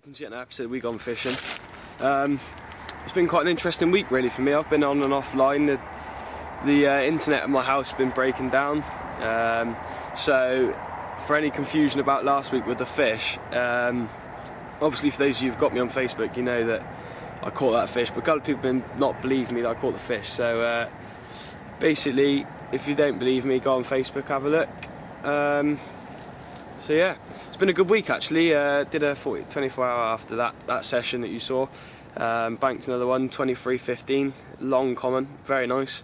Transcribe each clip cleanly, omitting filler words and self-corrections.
Welcome to yet another episode of We Gone Fishing. It's been quite an interesting week really for me. I've been on and offline. The internet at my house has been breaking down. So for any confusion about last week with the fish, obviously for those of you who've got me on Facebook, you know that I caught that fish, but a couple of people have not believed me that I caught the fish. So basically, if you don't believe me, go on Facebook, have a look. So yeah, it's been a good week actually. Did a 24 hour after that session that you saw. Banked another one, 23.15, long common, very nice.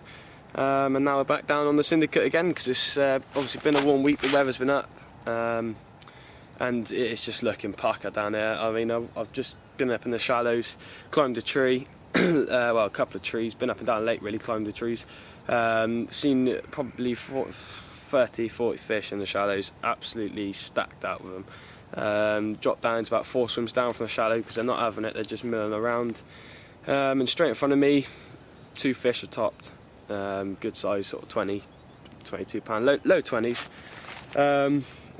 And now we're back down on the syndicate again because it's obviously been a warm week, the weather's been up. And it's just looking pucker down there. I mean, I've just been up in the shallows, climbed a tree, well, a couple of trees, been up and down lake really, climbed the trees. Seen probably 30, 40 fish in the shallows, absolutely stacked out with them. Dropped down to about 4 swims down from the shallow because they're not having it, they're just milling around. And straight in front of me, 2 fish are topped, good size, sort of 20, 22 pound, low 20s.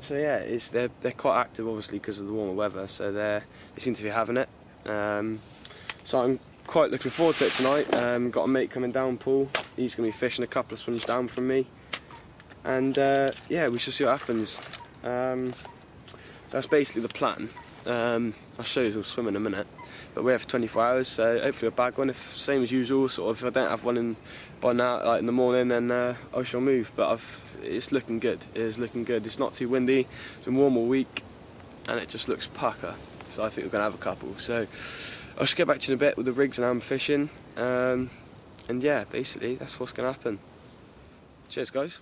So yeah, they're quite active obviously because of the warmer weather, so they seem to be having it. So I'm quite looking forward to it tonight. Got a mate coming down, Paul, he's going to be fishing a couple of swims down from me. And yeah, we shall see what happens. So that's basically the plan. I'll show you, I'll swim in a minute. But we're here for 24 hours, so hopefully we'll bag one. If same as usual, sort of. If I don't have one by now, like in the morning, then I shall move. But it's looking good. It is looking good. It's not too windy. It's been warm all week, and it just looks pucker. So I think we're gonna have a couple. So I should get back to you in a bit with the rigs and how I'm fishing. And yeah, basically that's what's gonna happen. Cheers, guys.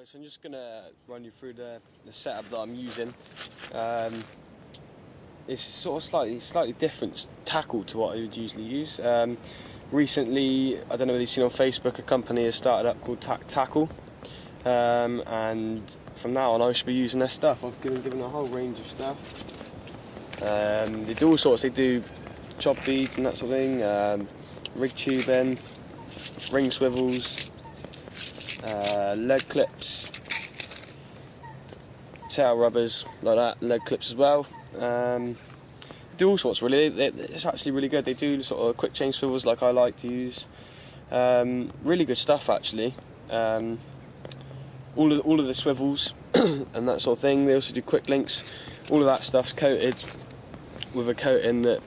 So I'm just going to run you through the setup that I'm using. It's sort of slightly different tackle to what I would usually use. Recently, I don't know whether you've seen on Facebook, a company has started up called Tackle, and from now on I should be using their stuff. I've been given a whole range of stuff. They do all sorts. They do chop beads and that sort of thing, rig tubing, ring swivels, lead clips, tail rubbers like that, lead clips as well. Do all sorts really. It's actually really good. They do sort of quick change swivels like I like to use. Really good stuff actually. All of the swivels and that sort of thing. They also do quick links. All of that stuff's coated with a coating that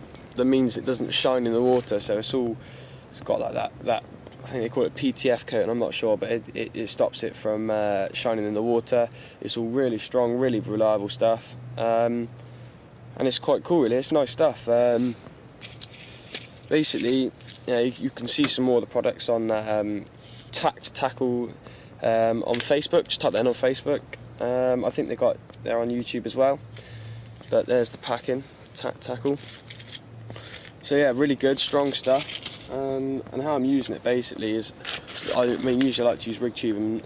means it doesn't shine in the water. So it's got like that. I think they call it PTF coating, I'm not sure, but it stops it from shining in the water. It's all really strong, really reliable stuff, and it's quite cool really, it's nice stuff. Basically, you can see some more of the products on Tackle on Facebook, just type that in on Facebook. I think they're on YouTube as well, but there's the packing, Tackle. So yeah, really good, strong stuff. And how I'm using it basically is, I mean usually I like to use rig tubing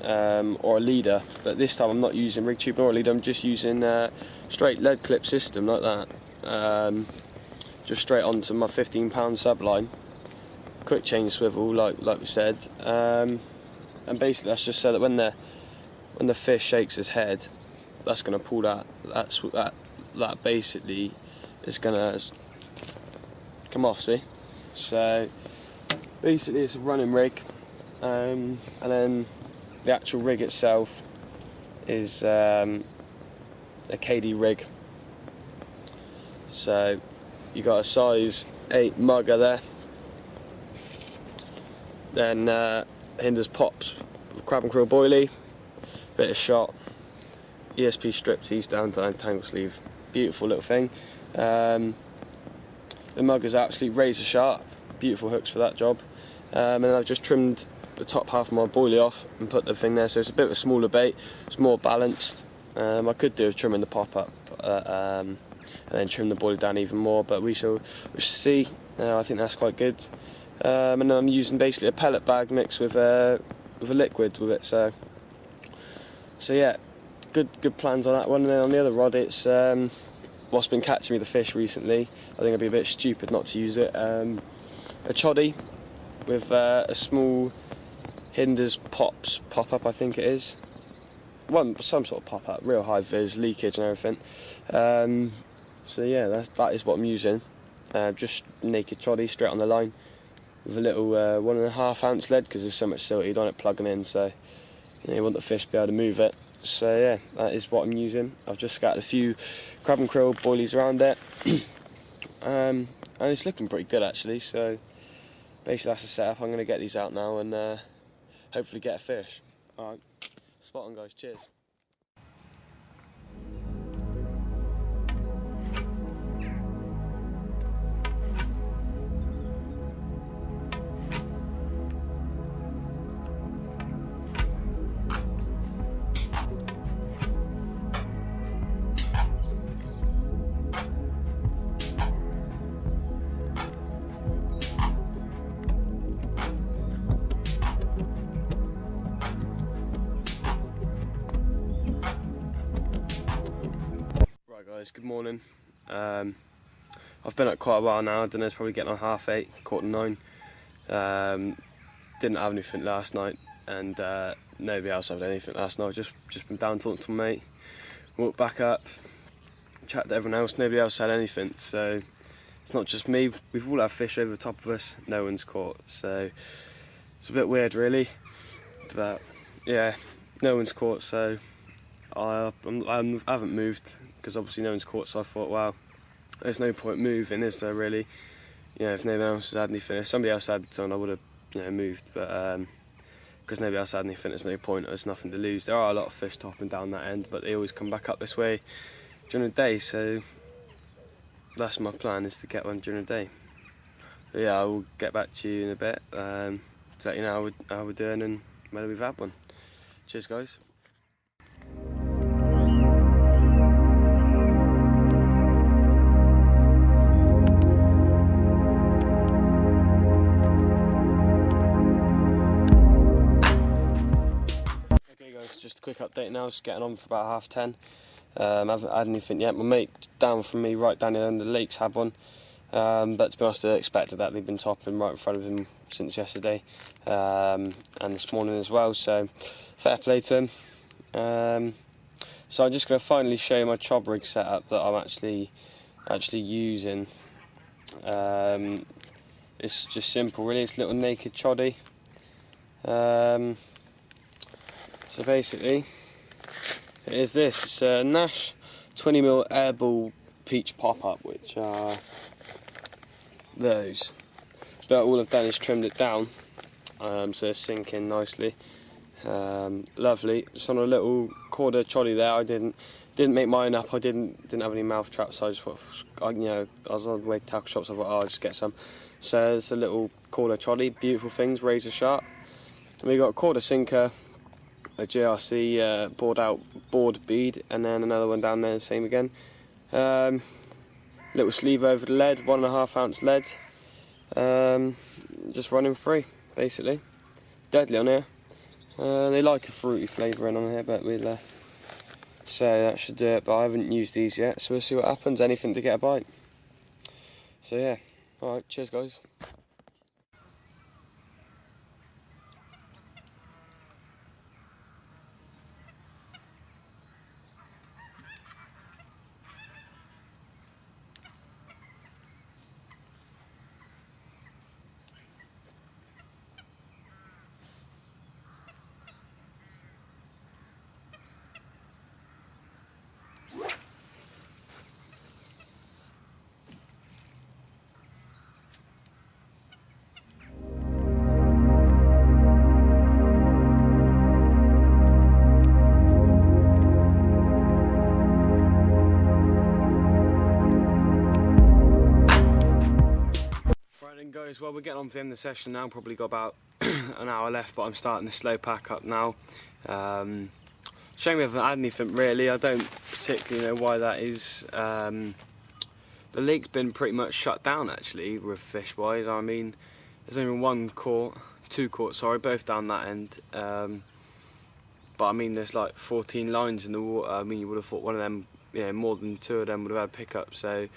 or a leader, but this time I'm not using rig tubing or a leader, I'm just using straight lead clip system like that, just straight onto my 15 pound subline, quick change swivel like we said, and basically that's just so that when the fish shakes his head, that's going to pull that basically is going to come off, see? So basically it's a running rig, and then the actual rig itself is a KD rig. So you got a size 8 mugger there, then hinders pops with crab and krill boilie, bit of shot, ESP strip tease down to tangle sleeve, beautiful little thing. The mugger's absolutely razor sharp, beautiful hooks for that job. And then I've just trimmed the top half of my boilie off and put the thing there, so it's a bit of a smaller bait, it's more balanced. I could do with trimming the pop up and then trim the boilie down even more, but we shall see. I think that's quite good. And then I'm using basically a pellet bag mixed with a liquid with it, so yeah, good plans on that one. And then on the other rod, it's what's been catching me the fish recently, I think it'd be a bit stupid not to use it. A choddy with a small hinders pop-up, I think it is. Some sort of pop-up, real high vis, leakage and everything. So yeah, that is what I'm using. Just naked choddy straight on the line with a little 1.5 ounce lead, because there's so much silted on it plugging in, so you want the fish to be able to move it. So yeah, that is what I'm using. I've just scattered a few crab and krill boilies around it, and it's looking pretty good actually. So basically that's the setup. I'm going to get these out now and hopefully get a fish. Alright, spot on guys, cheers. Right guys, good morning. I've been up quite a while now. I don't know, it's probably getting on 8:30, 8:45. Didn't have anything last night, and nobody else had anything last night. Just been down talking to my mate, walked back up, chat to everyone else. Nobody else had anything, so it's not just me. We've all had fish over the top of us. No one's caught, so it's a bit weird, really. But yeah, no one's caught, so I haven't moved because obviously no one's caught. So I thought, well, there's no point moving, is there really? You know, if no one else has had anything, if somebody else had it on, I would have, you know, moved. But because nobody else had anything, there's no point. There's nothing to lose. There are a lot of fish topping down that end, but they always come back up this way during the day. So that's my plan, is to get one during the day. But yeah, I will get back to you in a bit to let you know how we're doing and whether we've had one. Cheers, guys. Just a quick update now, just getting on for about 10:30. I haven't had anything yet. My mate down from me, right down in the lakes, had one. But to be honest, I expected that. They've been topping right in front of him since yesterday and this morning as well, so fair play to him. So I'm just going to finally show you my chob rig setup that I'm actually using. It's just simple really, it's a little naked choddy. So basically, it is this. It's a Nash 20mm airball peach pop-up, which are those. But all I've done is trimmed it down, so it's sinking nicely. Lovely. Just on a little quarter choddy there. I didn't make mine up. I didn't have any mouth traps, so I just thought, you know, I was on the way to tackle shops. I thought, oh, I'll just get some. So it's a little quarter choddy, beautiful things, razor sharp. And we got a quarter sinker, a GRC board bead, and then another one down there, same again. Little sleeve over the lead, 1.5 ounce lead. Just running free, basically. Deadly on here. They like a fruity flavouring on here, but we'll say that should do it. But I haven't used these yet, so we'll see what happens. Anything to get a bite. So yeah, alright, cheers guys. Guys, well, we're getting on for the end of the session now. Probably got about an hour left, but I'm starting to slow pack up now. Shame we haven't had anything really. I don't particularly know why that is. The lake's been pretty much shut down actually with fish wise. I mean, there's only two caught, sorry, both down that end. But I mean, there's like 14 lines in the water. I mean, you would have thought one of them more than 2 of them would have had pickup. So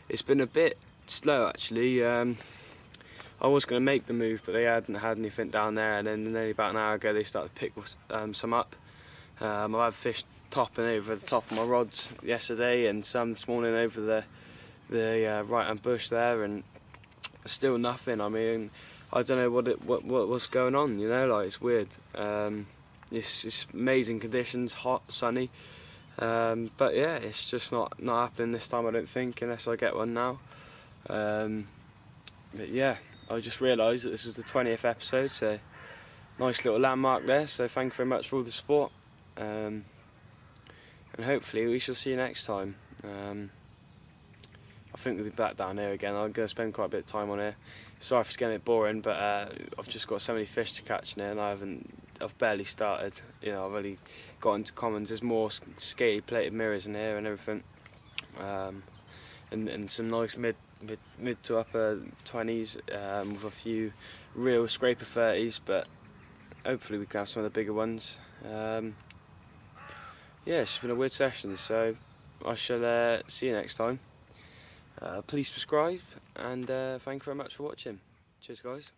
it's been a bit slow actually. I was going to make the move, but they hadn't had anything down there, and then nearly about an hour ago they started to pick some up. I've had fish topping over the top of my rods yesterday, and some this morning over the right hand bush there, and still nothing. I mean, I don't know what's going on. Like, it's weird. It's amazing conditions, hot, sunny, but yeah, it's just not happening this time, I don't think, unless I get one now. But yeah, I just realised that this was the 20th episode, so nice little landmark there. So thank you very much for all the support, and hopefully we shall see you next time. I think we'll be back down here again. I'm going to spend quite a bit of time on here. Sorry if it's getting a bit boring, but I've just got so many fish to catch now, and I've barely started. I've only got into commons. There's more skaty plated mirrors in here and everything, and some nice mid to upper 20s with a few real scraper 30s, but hopefully we can have some of the bigger ones. Yeah, it's just been a weird session, so I shall see you next time. Please subscribe, and thank you very much for watching. Cheers guys.